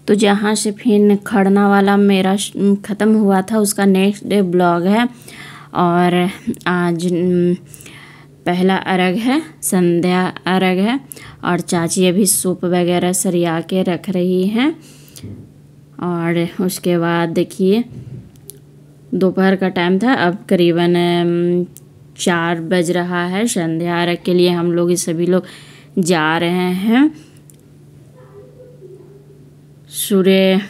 तो जहाँ से फिर खड़ना वाला मेरा ख़त्म हुआ था उसका नेक्स्ट डे ब्लॉग है। और आज पहला अर्घ है, संध्या अर्घ है। और चाची अभी सूप वगैरह सरिया के रख रही हैं। और उसके बाद देखिए दोपहर का टाइम था, अब करीबन 4 बज रहा है। संध्या अर्घ के लिए हम लोग सभी लोग जा रहे हैं। सूर्य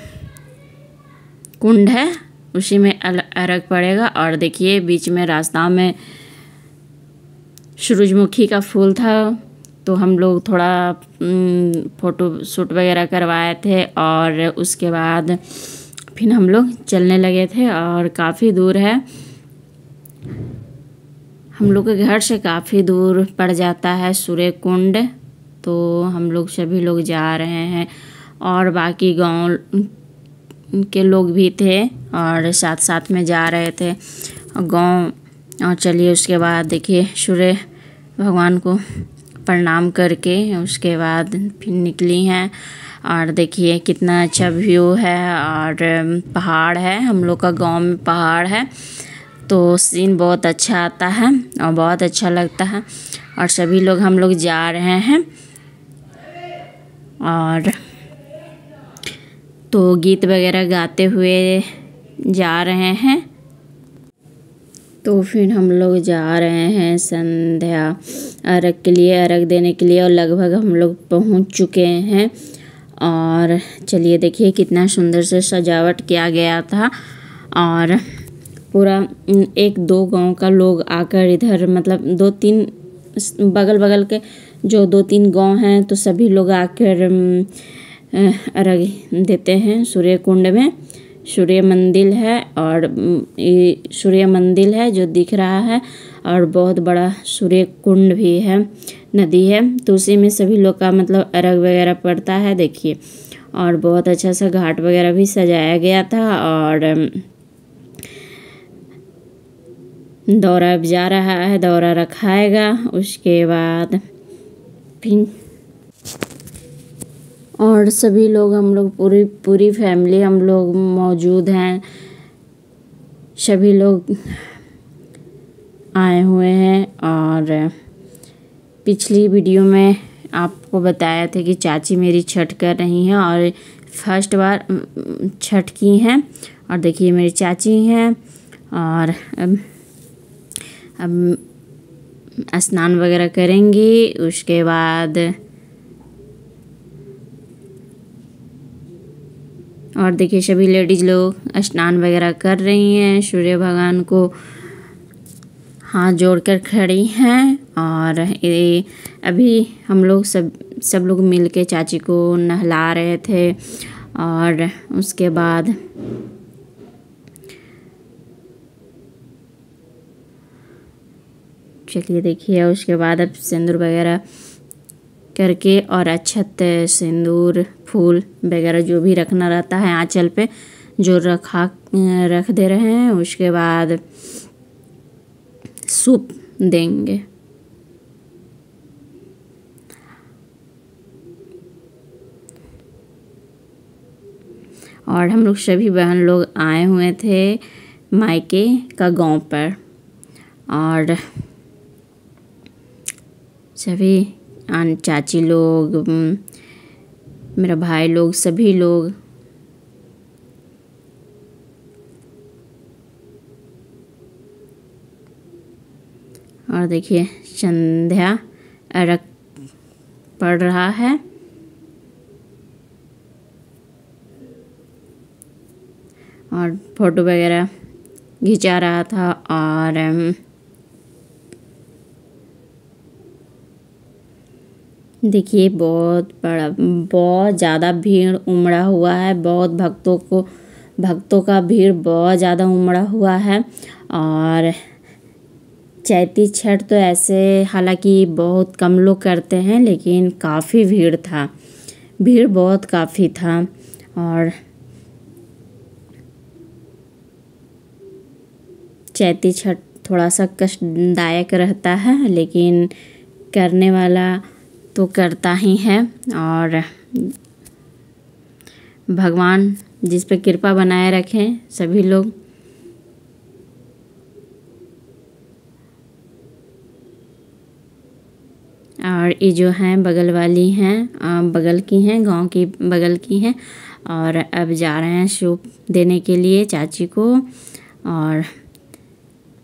कुंड है, उसी में अर्घ पड़ेगा। और देखिए बीच में रास्ता में सूरजमुखी का फूल था, तो हम लोग थोड़ा फ़ोटो शूट वगैरह करवाए थे। और उसके बाद फिर हम लोग चलने लगे थे। और काफ़ी दूर है, हम लोग के घर से काफ़ी दूर पड़ जाता है सूर्य कुंड। तो हम लोग सभी लोग जा रहे हैं और बाकी गांव के लोग भी थे और साथ साथ में जा रहे थे गांव। और चलिए उसके बाद देखिए सूर्य भगवान को प्रणाम करके उसके बाद फिर निकली हैं। और देखिए कितना अच्छा व्यू है और पहाड़ है, हम लोग का गांव में पहाड़ है, तो सीन बहुत अच्छा आता है और बहुत अच्छा लगता है। और सभी लोग हम लोग जा रहे हैं और तो गीत वगैरह गाते हुए जा रहे हैं। तो फिर हम लोग जा रहे हैं संध्या अर्घ के लिए, अर्घ देने के लिए। और लगभग हम लोग पहुंच चुके हैं। और चलिए देखिए कितना सुंदर से सजावट किया गया था। और पूरा 1-2 गांव का लोग आकर इधर, मतलब 2-3 बगल बगल के जो 2-3 गांव हैं, तो सभी लोग आकर अर्घ देते हैं सूर्य कुंड में। सूर्य मंदिर है और ये सूर्य मंदिर है जो दिख रहा है, और बहुत बड़ा सूर्य कुंड भी है, नदी है। तो उसी में सभी लोग का मतलब अर्घ वगैरह पड़ता है देखिए। और बहुत अच्छा सा घाट वगैरह भी सजाया गया था। और दौरा अब जा रहा है, दौरा रखाएगा उसके बाद फिर। और सभी लोग हम लोग पूरी फैमिली हम लोग मौजूद हैं, सभी लोग आए हुए हैं। और पिछली वीडियो में आपको बताया था कि चाची मेरी छठ कर रही हैं और फर्स्ट बार छठ की हैं। और देखिए मेरी चाची हैं। और अब स्नान वगैरह करेंगी, उसके बाद और देखिए सभी लेडीज़ लोग स्नान वगैरह कर रही हैं, सूर्य भगवान को हाथ जोड़कर खड़ी हैं। और ये अभी हम लोग सब लोग मिल के चाची को नहला रहे थे। और उसके बाद चलिए देखिए उसके बाद अब सिंदूर वगैरह करके और अक्षत, सिंदूर, फूल वगैरह जो भी रखना रहता है आंचल पे जो रख दे रहे हैं। उसके बाद सूप देंगे। और हम लोग सभी बहन लोग आए हुए थे मायके का गांव पर। और सभी चाची लोग, मेरा भाई लोग, सभी लोग। और देखिए संध्या अर्घ पड़ रहा है। और फोटो वगैरह खिंचा रहा था। और देखिए बहुत ज़्यादा भीड़ उमड़ा हुआ है, बहुत भक्तों का भीड़ बहुत ज़्यादा उमड़ा हुआ है। और चैती छठ तो ऐसे हालांकि बहुत कम लोग करते हैं, लेकिन काफ़ी भीड़ बहुत काफ़ी था। और चैती छठ थोड़ा सा कष्टदायक रहता है, लेकिन करने वाला तो करता ही है। और भगवान जिस पे कृपा बनाए रखें सभी लोग। और ये जो हैं बगल वाली हैं, बगल की हैं, गांव की बगल की हैं। और अब जा रहे हैं सूप देने के लिए चाची को। और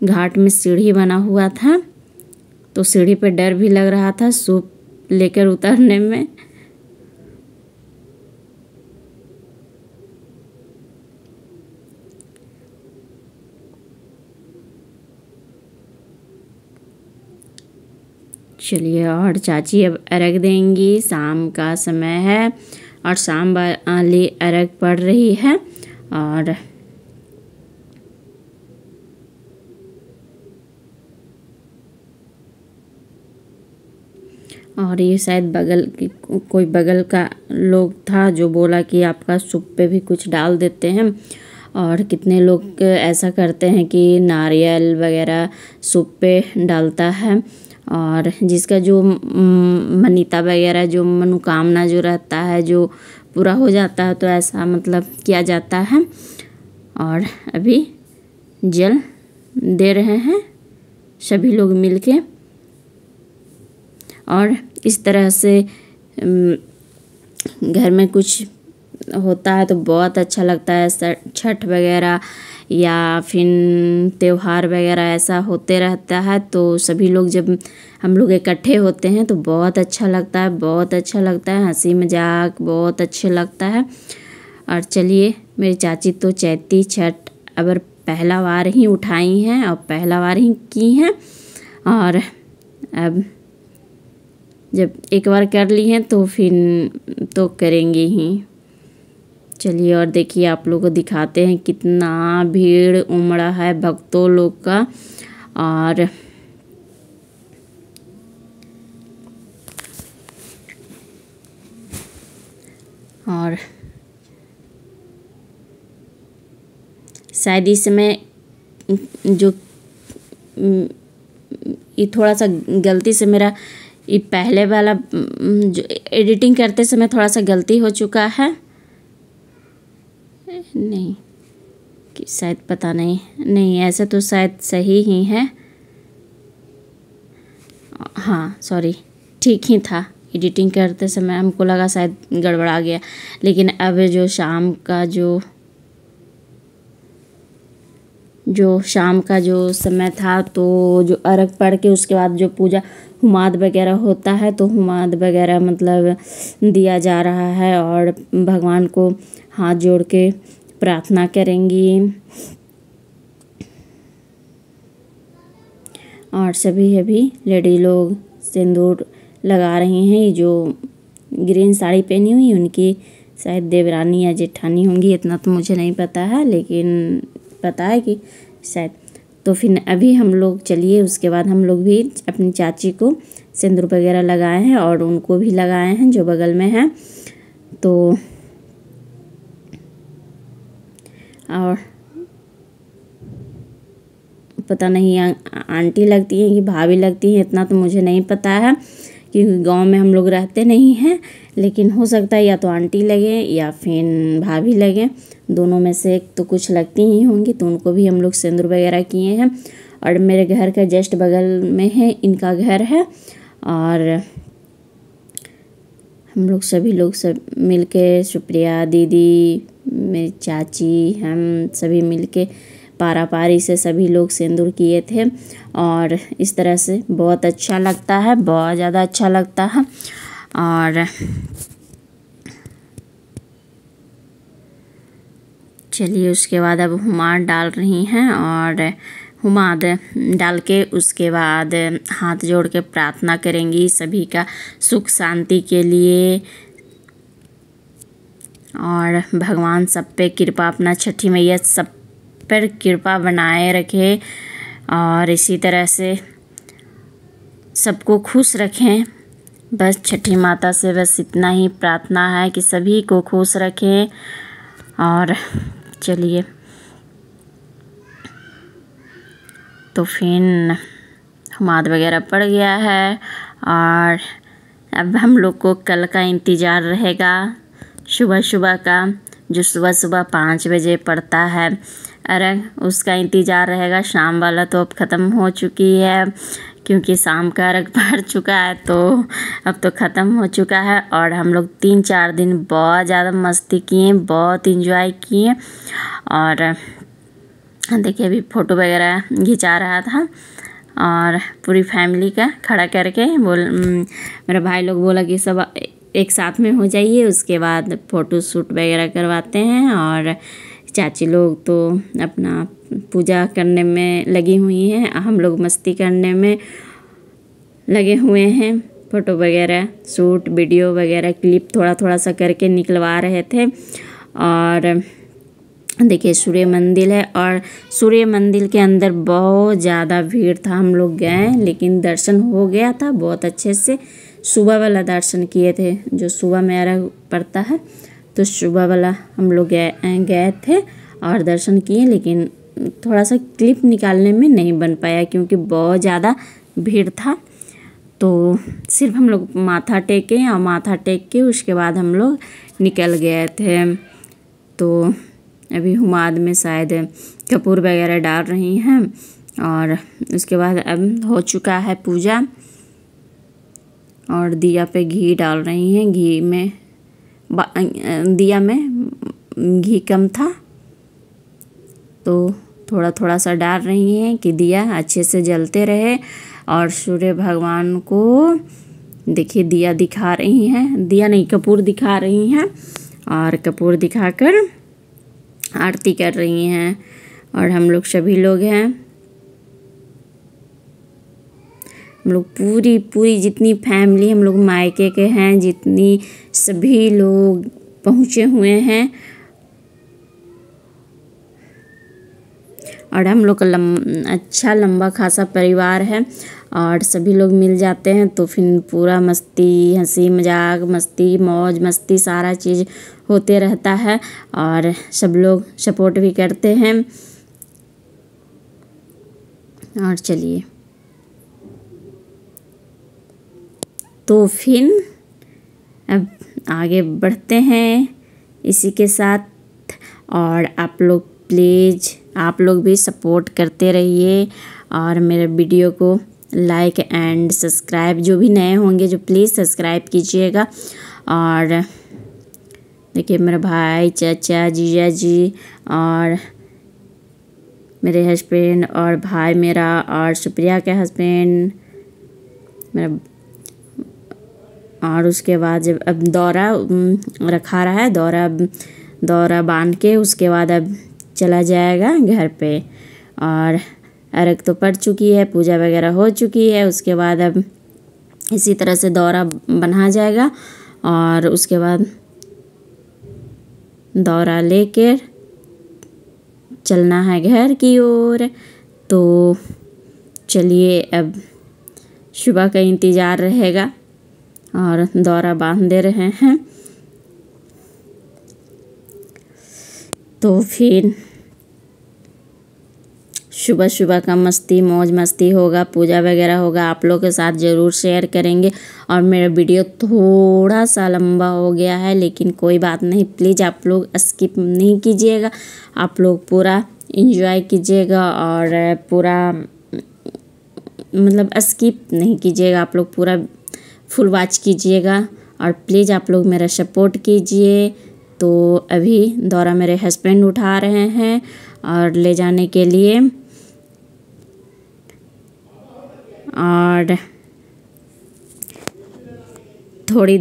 घाट में सीढ़ी बना हुआ था तो सीढ़ी पे डर भी लग रहा था सूप लेकर उतरने में। चलिए, और चाची अब अर्घ देंगी। शाम का समय है और शाम वाली अर्घ पड़ रही है। और ये शायद बगल की कोई बगल का लोग था जो बोला कि आपका सूप पे भी कुछ डाल देते हैं। और कितने लोग ऐसा करते हैं कि नारियल वगैरह सूप पे डालता है। और जिसका जो मनीता वगैरह जो मनोकामना जो रहता है जो पूरा हो जाता है तो ऐसा मतलब किया जाता है। और अभी जल दे रहे हैं सभी लोग मिलके। और इस तरह से घर में कुछ होता है तो बहुत अच्छा लगता है। छठ वगैरह या फिर त्योहार वगैरह ऐसा होते रहता है तो सभी लोग जब हम लोग इकट्ठे होते हैं तो बहुत अच्छा लगता है, बहुत अच्छा लगता है। हंसी मजाक बहुत अच्छे लगता है। और चलिए, मेरी चाची तो चैती छठ अब पहला बार ही उठाई हैं और पहला बार ही की हैं। और अब जब एक बार कर ली हैं तो फिर तो करेंगे ही। चलिए, और देखिए आप लोगों को दिखाते हैं कितना भीड़ उमड़ा है भक्तों लोग का। और शायद इस समय जो ये थोड़ा सा गलती से मेरा ये पहले वाला जो एडिटिंग करते समय थोड़ा सा गलती हो चुका है। नहीं कि शायद पता नहीं ऐसे तो शायद सही ही है। हाँ सॉरी, ठीक ही था। एडिटिंग करते समय हमको लगा शायद गड़बड़ा गया। लेकिन अब जो शाम का जो समय था तो जो अर्घ पढ़ के उसके बाद जो पूजा हुमाद वगैरह होता है तो हुमाद वगैरह मतलब दिया जा रहा है। और भगवान को हाथ जोड़ के प्रार्थना करेंगी। और सभी अभी लेडी लोग सिंदूर लगा रही हैं। जो ग्रीन साड़ी पहनी हुई उनकी शायद देवरानी या जेठानी होंगी, इतना तो मुझे नहीं पता है लेकिन पता है कि शायद। तो फिर अभी हम लोग चलिए उसके बाद हम लोग भी अपनी चाची को सिंदूर वगैरह लगाए हैं और उनको भी लगाए हैं जो बगल में हैं। तो और पता नहीं आंटी लगती हैं कि भाभी लगती हैं, इतना तो मुझे नहीं पता है क्योंकि गांव में हम लोग रहते नहीं हैं। लेकिन हो सकता है या तो आंटी लगे या फिर भाभी लगे, दोनों में से एक तो कुछ लगती ही होंगी। तो उनको भी हम लोग सिंदूर वगैरह किए हैं। और मेरे घर का जस्ट बगल में है इनका घर है। और हम लोग सभी लोग सब मिलके, सुप्रिया दीदी, मेरी चाची, हम सभी मिलके पारा पारी से सभी लोग सिंदूर किए थे। और इस तरह से बहुत अच्छा लगता है, बहुत ज़्यादा अच्छा लगता है। और चलिए उसके बाद अब हुमाद डाल रही हैं। और हुमाद डाल के उसके बाद हाथ जोड़ के प्रार्थना करेंगी सभी का सुख शांति के लिए। और भगवान सब पे कृपा, अपना छठी मैया सब पर कृपा बनाए रखे और इसी तरह से सबको खुश रखें। बस छठी माता से बस इतना ही प्रार्थना है कि सभी को खुश रखें। और चलिए, तो फिर हुमाद वगैरह पड़ गया है और अब हम लोग को कल का इंतज़ार रहेगा सुबह सुबह का। जो सुबह सुबह 5 बजे पड़ता है अर्घ, उसका इंतज़ार रहेगा। शाम वाला तो अब ख़त्म हो चुकी है, क्योंकि शाम का अर्घ पड़ चुका है, तो अब तो ख़त्म हो चुका है। और हम लोग 3-4 दिन बहुत ज़्यादा मस्ती किए, बहुत इंजॉय किए। और देखिए अभी फ़ोटो वगैरह खिंचा रहा था और पूरी फैमिली का खड़ा करके मेरा भाई लोग बोला कि सब एक साथ में हो जाइए, उसके बाद फ़ोटो शूट वगैरह करवाते हैं। और चाची लोग तो अपना पूजा करने में लगी हुई हैं, हम लोग मस्ती करने में लगे हुए हैं। फ़ोटो वगैरह शूट, वीडियो वगैरह क्लिप थोड़ा थोड़ा सा करके निकलवा रहे थे। और देखिए सूर्य मंदिर है, और सूर्य मंदिर के अंदर बहुत ज़्यादा भीड़ था। हम लोग गए लेकिन दर्शन हो गया था बहुत अच्छे से। सुबह वाला दर्शन किए थे, जो सुबह में अर्घ पड़ता है, तो सुबह वाला हम लोग गए थे और दर्शन किए। लेकिन थोड़ा सा क्लिप निकालने में नहीं बन पाया, क्योंकि बहुत ज़्यादा भीड़ था। तो सिर्फ हम लोग माथा टेके, और माथा टेक के उसके बाद हम लोग निकल गए थे। तो अभी हुमाद में शायद कपूर वगैरह डाल रही हैं, और उसके बाद अब हो चुका है पूजा। और दिया पे घी डाल रही हैं। घी में दिया में घी कम था, तो थोड़ा थोड़ा सा डाल रही हैं कि दिया अच्छे से जलते रहे। और सूर्य भगवान को देखिए दिया दिखा रही हैं, दिया नहीं कपूर दिखा रही हैं, और कपूर दिखाकर आरती कर रही हैं। और हम लोग सभी लोग हैं, हम लोग पूरी जितनी फैमिली हम लोग मायके के हैं, जितनी सभी लोग पहुँचे हुए हैं। और हम लोग का अच्छा लंबा खासा परिवार है, और सभी लोग मिल जाते हैं तो फिर पूरा मस्ती, हंसी मजाक, मस्ती मौज मस्ती सारा चीज़ होते रहता है। और सब लोग सपोर्ट भी करते हैं। और चलिए तो फिर अब आगे बढ़ते हैं इसी के साथ। और आप लोग प्लीज़, आप लोग भी सपोर्ट करते रहिए, और मेरे वीडियो को लाइक एंड सब्सक्राइब, जो भी नए होंगे जो प्लीज़ सब्सक्राइब कीजिएगा। और देखिए मेरा भाई, चाचा, जीजा जी, और मेरे हस्बैंड, और भाई मेरा, और सुप्रिया के हस्बैंड मेरा। और उसके बाद जब अब दौरा रखा रहा है, दौरा बांध के उसके बाद अब चला जाएगा घर पे। और अर्घ तो पड़ चुकी है, पूजा वगैरह हो चुकी है। उसके बाद अब इसी तरह से दौरा बना जाएगा, और उसके बाद दौरा लेकर चलना है घर की ओर। तो चलिए अब सुबह का इंतज़ार रहेगा, और दौरा बांध दे रहे हैं। तो फिर सुबह सुबह का मस्ती मौज मस्ती होगा, पूजा वगैरह होगा, आप लोगों के साथ ज़रूर शेयर करेंगे। और मेरा वीडियो थोड़ा सा लंबा हो गया है, लेकिन कोई बात नहीं, प्लीज़ आप लोग स्किप नहीं कीजिएगा, आप लोग पूरा एंजॉय कीजिएगा। और पूरा मतलब स्किप नहीं कीजिएगा, आप लोग पूरा फुल वॉच कीजिएगा। और प्लीज़ आप लोग मेरा सपोर्ट कीजिए। तो अभी दौरा मेरे हस्बैंड उठा रहे हैं और ले जाने के लिए। और थोड़ी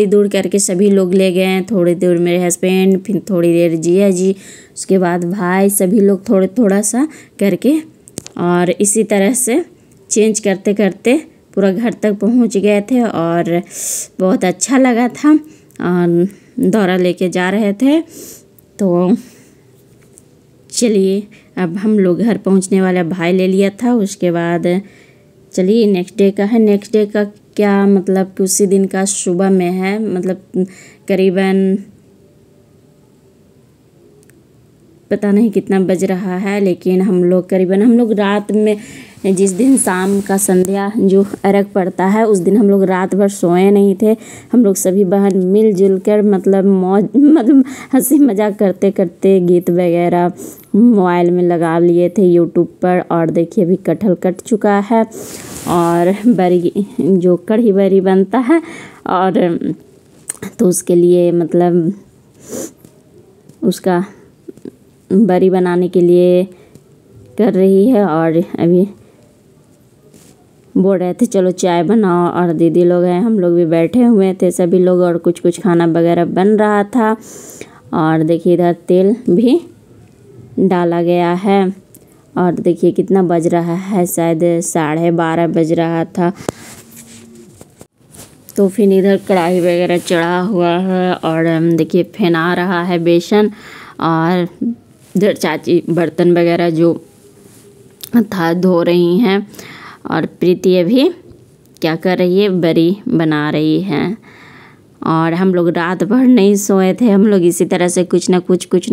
दूर करके सभी लोग ले गए हैं। थोड़ी दूर मेरे हस्बैंड, फिर थोड़ी देर जिया जी, उसके बाद भाई, सभी लोग थोड़ा सा करके, और इसी तरह से चेंज करते करते पूरा घर तक पहुंच गए थे। और बहुत अच्छा लगा था। और दौरा लेके जा रहे थे। तो चलिए अब हम लोग घर पहुंचने वाले, भाई ले लिया था। उसके बाद चलिए नेक्स्ट डे का है। नेक्स्ट डे का क्या मतलब कि उसी दिन का सुबह में है, मतलब करीबन पता नहीं कितना बज रहा है, लेकिन हम लोग रात में जिस दिन शाम का संध्या जो अर्घ पड़ता है उस दिन हम लोग रात भर सोए नहीं थे। हम लोग सभी बहन मिलजुल कर मतलब हंसी मजाक करते करते गीत वगैरह मोबाइल में लगा लिए थे यूट्यूब पर। और देखिए अभी कटहल कट चुका है और बरी जो कढ़ी बरी बनता है और तो उसके लिए मतलब उसका बरी बनाने के लिए कर रही है। और अभी बोल रहे थे चलो चाय बनाओ और दीदी लोग हैं, हम लोग भी बैठे हुए थे सभी लोग और कुछ कुछ खाना वगैरह बन रहा था। और देखिए इधर तेल भी डाला गया है और देखिए कितना बज रहा है, शायद 12:30 बज रहा था। तो फिर इधर कढ़ाई वगैरह चढ़ा हुआ है और देखिए फेना रहा है बेसन। और इधर चाची बर्तन वगैरह जो था धो रही हैं और प्रीति अभी क्या कर रही है, बरी बना रही है। और हम लोग रात भर नहीं सोए थे, हम लोग इसी तरह से कुछ ना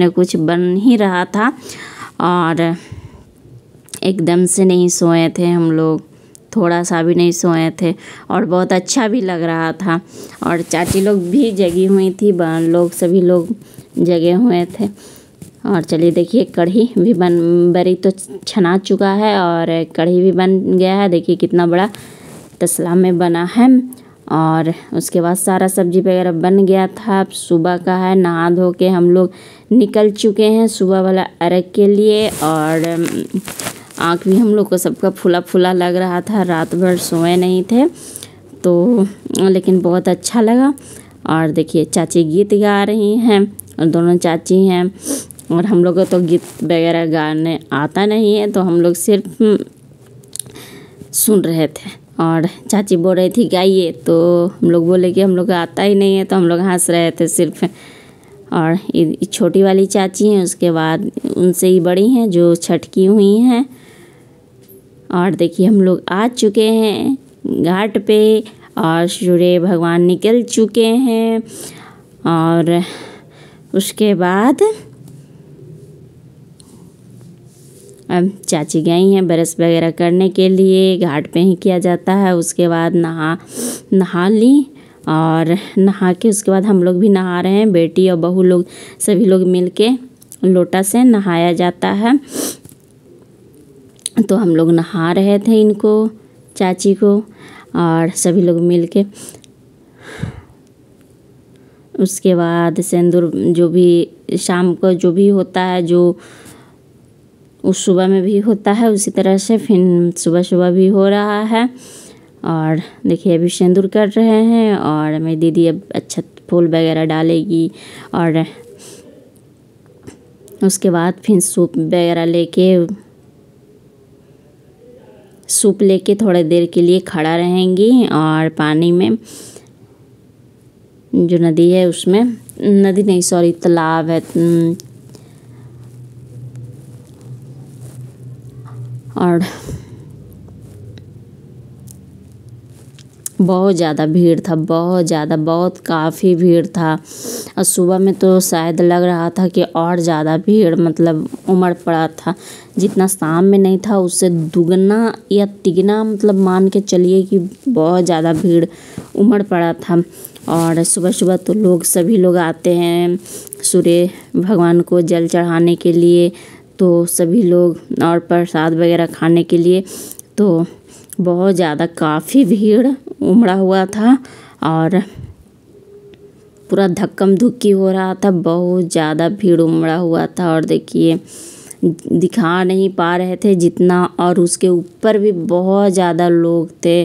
कुछ बन ही रहा था और एकदम से नहीं सोए थे हम लोग, थोड़ा सा भी नहीं सोए थे और बहुत अच्छा भी लग रहा था। और चाची लोग भी जगी हुई थी, बहन लोग सभी लोग जगे हुए थे। और चलिए देखिए कढ़ी भी बरी तो छना चुका है और कढ़ी भी बन गया है। देखिए कितना बड़ा तसला में बना है। और उसके बाद सारा सब्जी वगैरह बन गया था। अब सुबह का है, नहा धो के हम लोग निकल चुके हैं सुबह वाला अर्घ के लिए। और आँख भी हम लोग को सबका फूला फूला लग रहा था, रात भर सोए नहीं थे तो लेकिन बहुत अच्छा लगा। और देखिए चाची गीत गा रही हैं और दोनों चाची हैं और हम लोग को तो गीत वगैरह गाने आता नहीं है तो हम लोग सिर्फ सुन रहे थे। और चाची बोल रही थी गाइए तो हम लोग बोले कि हम लोग को आता ही नहीं है तो हम लोग हंस रहे थे सिर्फ। और ये छोटी वाली चाची हैं, उसके बाद उनसे ही बड़ी हैं जो छटकी हुई हैं। और देखिए हम लोग आ चुके हैं घाट पे और सूर्य भगवान निकल चुके हैं। और उसके बाद अब चाची गई हैं ब्रश वगैरह करने के लिए, घाट पे ही किया जाता है। उसके बाद नहा ली और नहा के उसके बाद हम लोग भी नहा रहे हैं, बेटी और बहू लोग सभी लोग मिल के लोटा से नहाया जाता है। तो हम लोग नहा रहे थे इनको, चाची को, और सभी लोग मिल के। उसके बाद सिंदूर जो भी शाम को जो भी होता है, जो उस सुबह में भी होता है उसी तरह से फिर सुबह सुबह भी हो रहा है। और देखिए अभी सिंदूर कर रहे हैं और मेरी दीदी अब अच्छा फूल वगैरह डालेगी। और उसके बाद फिर सूप वगैरह लेके थोड़ी देर के लिए खड़ा रहेंगी। और पानी में जो नदी है उसमें, नदी नहीं सॉरी तालाब है, और बहुत ज़्यादा भीड़ था, बहुत काफ़ी भीड़ था। और सुबह में तो शायद लग रहा था कि और ज़्यादा भीड़ मतलब उमड़ पड़ा था, जितना शाम में नहीं था उससे दुगना या तिगना मतलब मान के चलिए कि बहुत ज़्यादा भीड़ उमड़ पड़ा था। और सुबह सुबह तो सभी लोग आते हैं सूर्य भगवान को जल चढ़ाने के लिए, तो सभी लोग और प्रसाद वगैरह खाने के लिए, तो बहुत ज़्यादा काफ़ी भीड़ उमड़ा हुआ था और पूरा धक्कम धुक्की हो रहा था, बहुत ज़्यादा भीड़ उमड़ा हुआ था। और देखिए दिखा नहीं पा रहे थे जितना, और उसके ऊपर भी बहुत ज़्यादा लोग थे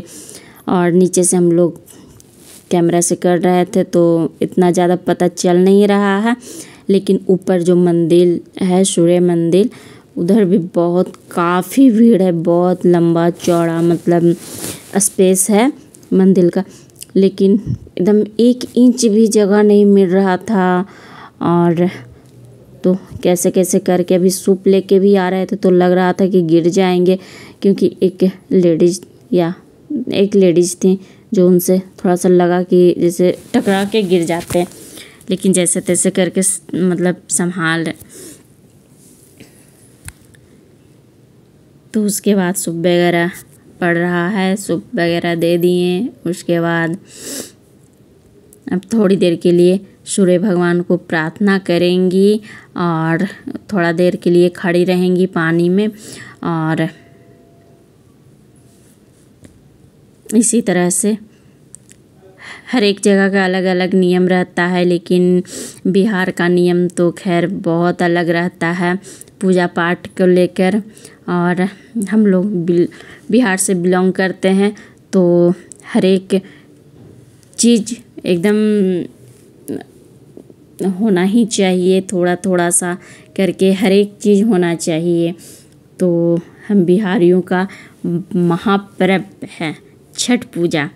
और नीचे से हम लोग कैमरा से कर रहे थे तो इतना ज़्यादा पता चल नहीं रहा है। लेकिन ऊपर जो मंदिर है सूर्य मंदिर, उधर भी बहुत काफ़ी भीड़ है, बहुत लंबा चौड़ा मतलब स्पेस है मंदिर का, लेकिन एकदम 1 इंच भी जगह नहीं मिल रहा था। और तो कैसे कैसे करके अभी सूप लेके भी आ रहे थे तो लग रहा था कि गिर जाएंगे, क्योंकि एक लेडीज़ थी जो उनसे थोड़ा सा लगा कि जैसे टकरा के गिर जाते हैं, लेकिन जैसे तैसे करके मतलब संभाल। तो उसके बाद सूप वगैरह पड़ रहा है, सूप वगैरह दे दिए। उसके बाद अब थोड़ी देर के लिए सूर्य भगवान को प्रार्थना करेंगी और थोड़ा देर के लिए खड़ी रहेंगी पानी में। और इसी तरह से हर एक जगह का अलग अलग नियम रहता है, लेकिन बिहार का नियम तो खैर बहुत अलग रहता है पूजा पाठ को लेकर। और हम लोग बिहार से बिलोंग करते हैं, तो हर एक चीज़ एकदम होना ही चाहिए, थोड़ा थोड़ा सा करके हर एक चीज़ होना चाहिए। तो हम बिहारियों का महापर्व है छठ पूजा।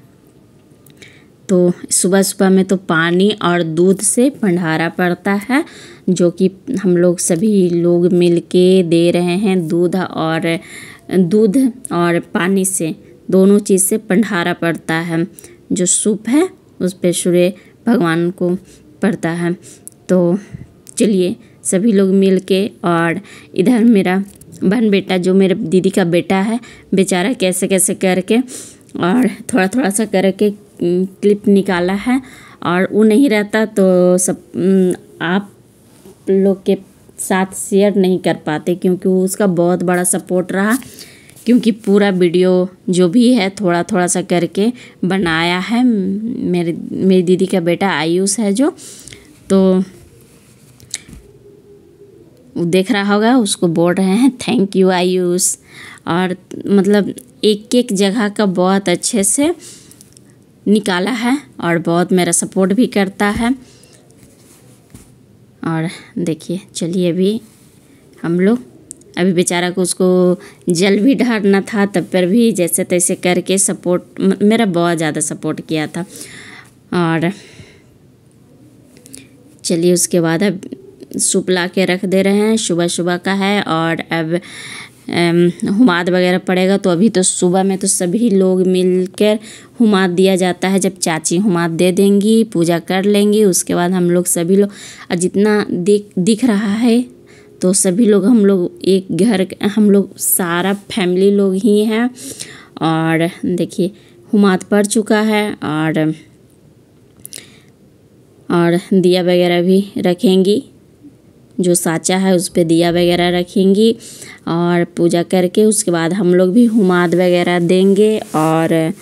तो सुबह सुबह में तो पानी और दूध से भंडारा पड़ता है, जो कि हम लोग सभी लोग मिलके दे रहे हैं। दूध और पानी से दोनों चीज़ से भंडारा पड़ता है। जो सूप है उस पे सूर्य भगवान को पड़ता है। तो चलिए सभी लोग मिलके, और इधर मेरा बहन बेटा जो मेरे दीदी का बेटा है बेचारा कैसे कैसे करके और थोड़ा थोड़ा सा करके क्लिप निकाला है। और वो नहीं रहता तो सब आप लोग के साथ शेयर नहीं कर पाते, क्योंकि वो उसका बहुत बड़ा सपोर्ट रहा। क्योंकि पूरा वीडियो जो भी है थोड़ा थोड़ा सा करके बनाया है मेरी दीदी का बेटा आयुष है जो, तो वो देख रहा होगा, उसको बोल रहे हैं थैंक यू आयुष। और मतलब एक एक जगह का बहुत अच्छे से निकाला है और बहुत मेरा सपोर्ट भी करता है। और देखिए चलिए अभी हम लोग अभी बेचारा को उसको जल भी ढारना था, तब पर भी जैसे तैसे करके सपोर्ट मेरा बहुत ज़्यादा सपोर्ट किया था। और चलिए उसके बाद अब सूप ला के रख दे रहे हैं, सुबह सुबह का है। और अब हुमाद वगैरह पड़ेगा, तो अभी तो सुबह में तो सभी लोग मिलकर हुमाद दिया जाता है। जब चाची हुमाद दे देंगी, पूजा कर लेंगी, उसके बाद हम लोग सभी लोग, और जितना दिख रहा है तो सभी लोग हम लोग एक घर, हम लोग सारा फैमिली लोग ही हैं। और देखिए हुमाद पड़ चुका है और दिया वगैरह भी रखेंगी, जो साचा है उस पे दिया वगैरह रखेंगी और पूजा करके उसके बाद हम लोग भी हुमाद वगैरह देंगे। और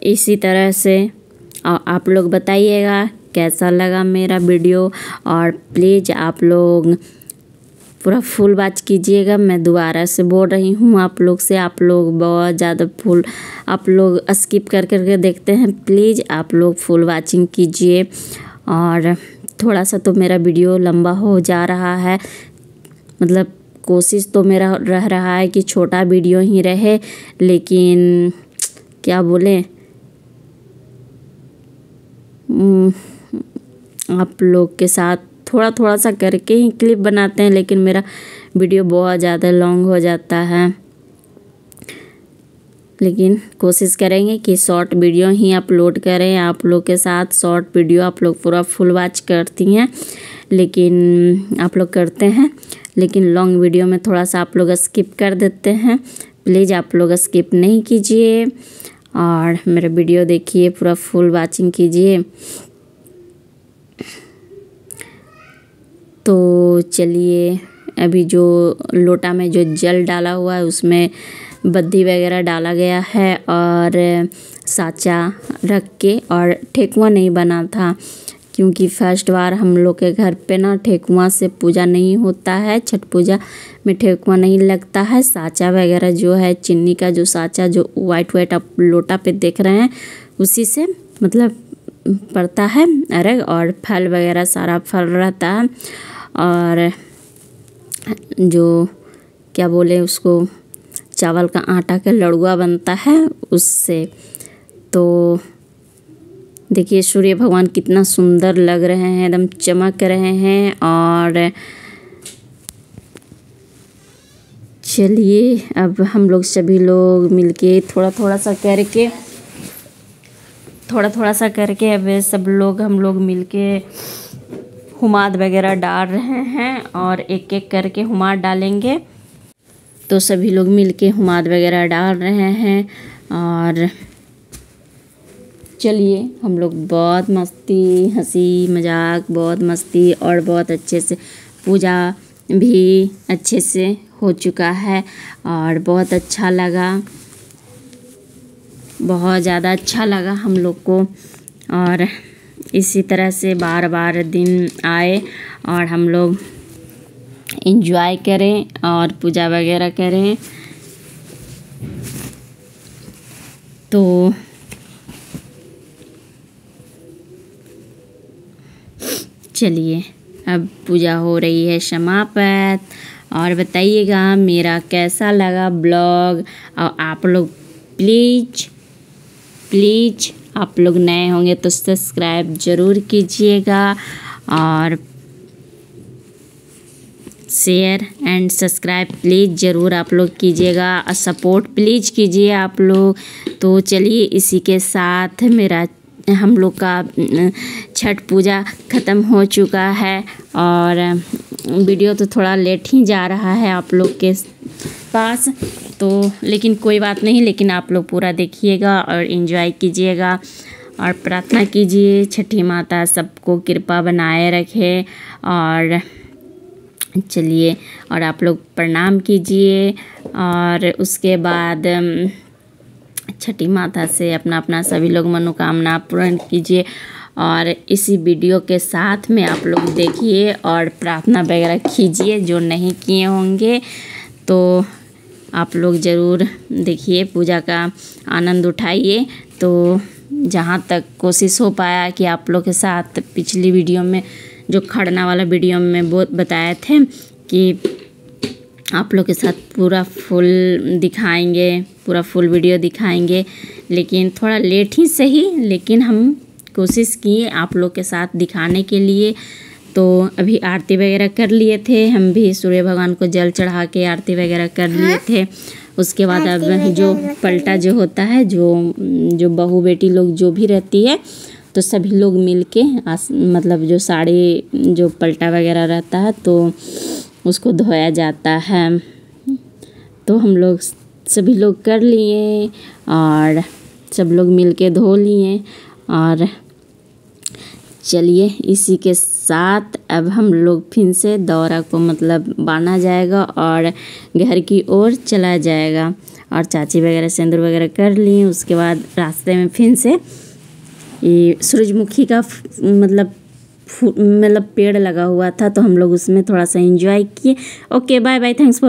इसी तरह से आप लोग बताइएगा कैसा लगा मेरा वीडियो, और प्लीज़ आप लोग पूरा फुल वॉच कीजिएगा। मैं दोबारा से बोल रही हूँ आप लोग से, आप लोग बहुत ज़्यादा फुल आप लोग स्किप कर करके देखते हैं, प्लीज़ आप लोग फुल वॉचिंग कीजिए। और थोड़ा सा तो मेरा वीडियो लंबा हो जा रहा है, मतलब कोशिश तो मेरा रह रहा है कि छोटा वीडियो ही रहे, लेकिन क्या बोले, आप लोग के साथ थोड़ा थोड़ा सा करके ही क्लिप बनाते हैं, लेकिन मेरा वीडियो बहुत ज़्यादा लॉन्ग हो जाता है। लेकिन कोशिश करेंगे कि शॉर्ट वीडियो ही अपलोड करें आप लोग के साथ। शॉर्ट वीडियो आप लोग पूरा फुल वॉच करती हैं, लेकिन आप लोग करते हैं, लेकिन लॉन्ग वीडियो में थोड़ा सा आप लोग स्किप कर देते हैं। प्लीज़ आप लोग स्किप नहीं कीजिए और मेरा वीडियो देखिए, पूरा फुल वॉचिंग कीजिए। तो चलिए अभी जो लोटा में जो जल डाला हुआ है उसमें बद्दी वगैरह डाला गया है और साचा रख के, और ठेकुआ नहीं बना था क्योंकि फर्स्ट बार हम लोग के घर पे ना ठेकुआ से पूजा नहीं होता है। छठ पूजा में ठेकुआ नहीं लगता है। साचा वगैरह जो है चीनी का जो साचा जो वाइट आप लोटा पे देख रहे हैं उसी से मतलब पड़ता है अर्घ, और फल वगैरह सारा फल रहता है। और जो क्या बोले उसको, चावल का आटा का लड़ुआ बनता है उससे। तो देखिए सूर्य भगवान कितना सुंदर लग रहे हैं, एकदम चमक रहे हैं। और चलिए अब हम लोग सभी लोग मिलके थोड़ा थोड़ा सा करके अब सब लोग हम लोग मिलके हुमाद वगैरह डाल रहे हैं और एक एक करके हुमाद डालेंगे। तो सभी लोग मिलके हुमाद वगैरह डाल रहे हैं और चलिए हम लोग बहुत मस्ती हंसी मजाक बहुत मस्ती और बहुत अच्छे से पूजा भी अच्छे से हो चुका है और बहुत अच्छा लगा, बहुत ज़्यादा अच्छा लगा हम लोग को। और इसी तरह से बार बार दिन आए और हम लोग एंजॉय करें और पूजा वगैरह करें। तो चलिए अब पूजा हो रही है समाप्त और बताइएगा मेरा कैसा लगा ब्लॉग। और आप लोग प्लीज़ आप लोग नए होंगे तो सब्सक्राइब ज़रूर कीजिएगा और शेयर एंड सब्सक्राइब प्लीज़ ज़रूर आप लोग कीजिएगा और सपोर्ट प्लीज़ कीजिए आप लोग। तो चलिए इसी के साथ मेरा हम लोग का छठ पूजा ख़त्म हो चुका है और वीडियो तो थोड़ा लेट ही जा रहा है आप लोग के पास, तो लेकिन कोई बात नहीं, लेकिन आप लोग पूरा देखिएगा और एंजॉय कीजिएगा और प्रार्थना कीजिए छठी माता सबको कृपा बनाए रखे। और चलिए और आप लोग प्रणाम कीजिए और उसके बाद छठी माता से अपना अपना सभी लोग मनोकामना पूर्ण कीजिए। और इसी वीडियो के साथ में आप लोग देखिए और प्रार्थना वगैरह कीजिए, जो नहीं किए होंगे तो आप लोग ज़रूर देखिए, पूजा का आनंद उठाइए। तो जहाँ तक कोशिश हो पाया कि आप लोग के साथ पिछली वीडियो में जो खड़ना वाला वीडियो में बहुत बताए थे कि आप लोग के साथ पूरा फुल दिखाएंगे, पूरा फुल वीडियो दिखाएंगे, लेकिन थोड़ा लेट ही सही, लेकिन हम कोशिश किए आप लोग के साथ दिखाने के लिए। तो अभी आरती वगैरह कर लिए थे, हम भी सूर्य भगवान को जल चढ़ा के आरती वगैरह कर लिए थे। उसके बाद अब जो पलटा जो होता है, जो बहू बेटी लोग जो भी रहती है तो सभी लोग मिलके मतलब जो साड़ी जो पलटा वगैरह रहता है तो उसको धोया जाता है। तो हम लोग सभी लोग कर लिए और सब लोग मिलके धो लिए। और चलिए इसी के साथ अब हम लोग फिर से दौरा को मतलब बांधा जाएगा और घर की ओर चला जाएगा। और चाची वगैरह सिंदूर वगैरह कर लिए। उसके बाद रास्ते में फिर से ये सूरजमुखी का मतलब पेड़ लगा हुआ था, तो हम लोग उसमें थोड़ा सा एंजॉय किए। Okay bye bye, thanks for